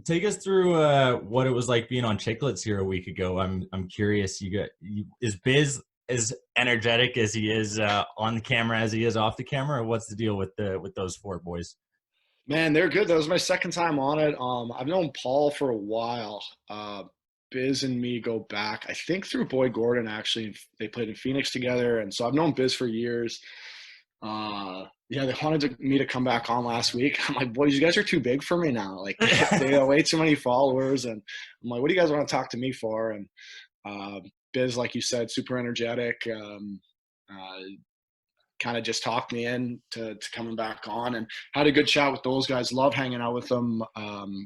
take us through what it was like being on Chiclets here a week ago. I'm curious. Is Biz as energetic as he is on the camera as he is off the camera, or what's the deal with those four boys? Man, they're good. That was my second time on it. I've known Paul for a while. Biz and me go back, I think, through Boy Gordon. Actually, they played in Phoenix together, and so I've known Biz for years. Yeah, they wanted me to come back on last week. I'm like, boys, you guys are too big for me now. Like, they have way too many followers, and I'm like, what do you guys want to talk to me for? And Biz, like you said, super energetic. Kind of just talked me in to coming back on, and had a good chat with those guys. Love hanging out with them.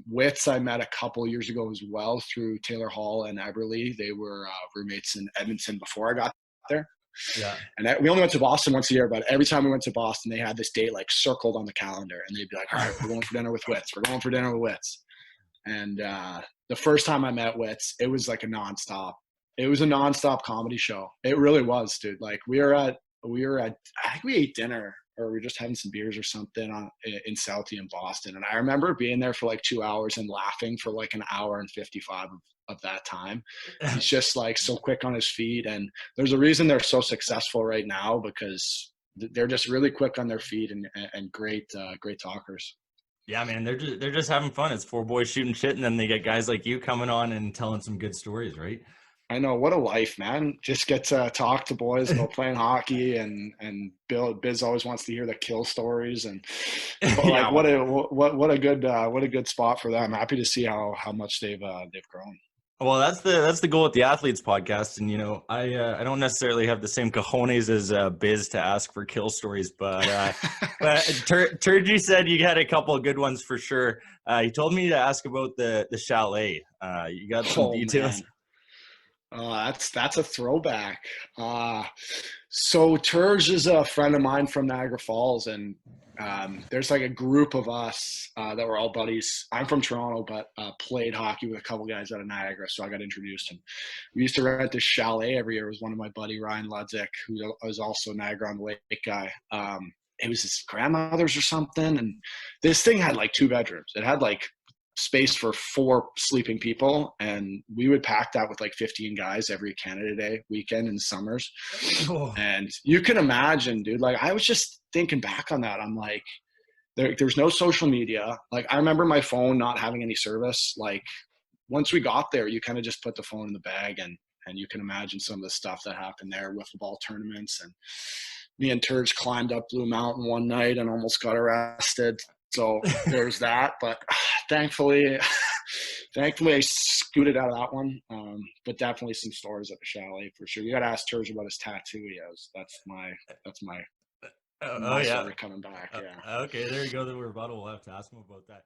Wits I met a couple years ago as well through Taylor Hall and Eberly. They were roommates in Edmonton before I got there. Yeah. And we only went to Boston once a year, but every time we went to Boston, they had this date like circled on the calendar, and they'd be like, all right, we're going for dinner with Wits. We're going for dinner with Wits. And the first time I met Wits, it was like a nonstop. It was a nonstop comedy show. It really was, dude. Like we were at, I think we ate dinner or we were just having some beers or something in Southie in Boston. And I remember being there for like 2 hours and laughing for like an hour and 55 of that time. He's just like so quick on his feet. And there's a reason they're so successful right now, because they're just really quick on their feet and great talkers. Yeah, man, they're just having fun. It's four boys shooting shit, and then they get guys like you coming on and telling some good stories, right? I know, what a life, man. Just get to talk to boys about playing hockey, and Biz always wants to hear the kill stories, and but like Yeah. what a good spot for them. Happy to see how much they've grown. Well, that's the goal with the Athletes podcast, and I don't necessarily have the same cojones as Biz to ask for kill stories, but Turgy said you had a couple of good ones for sure. He told me to ask about the chalet. You got some details? Man. That's a throwback. So Turge is a friend of mine from Niagara Falls, and there's like a group of us that were all buddies. I'm from Toronto, but played hockey with a couple guys out of Niagara, so I got introduced. And we used to rent this chalet every year. It was one of my buddy Ryan Ludzik, who was also a Niagara on the Lake guy. It was his grandmother's or something, and this thing had like 2 bedrooms. It had like space for 4 sleeping people, and we would pack that with like 15 guys every Canada Day weekend in summers. Oh. And you can imagine, dude, like I was just thinking back on that. I'm like, there's no social media. Like I remember my phone not having any service. Like once we got there, you kind of just put the phone in the bag, and you can imagine some of the stuff that happened there, wiffle ball tournaments. And me and Turge climbed up Blue Mountain one night and almost got arrested. So there's that, but thankfully I scooted out of that one. But definitely some stories at the chalet for sure. You got to ask Turge about his tattoo he has. That's my Yeah. story coming back. Yeah. Okay, there you go. The rebuttal. We'll have to ask him about that.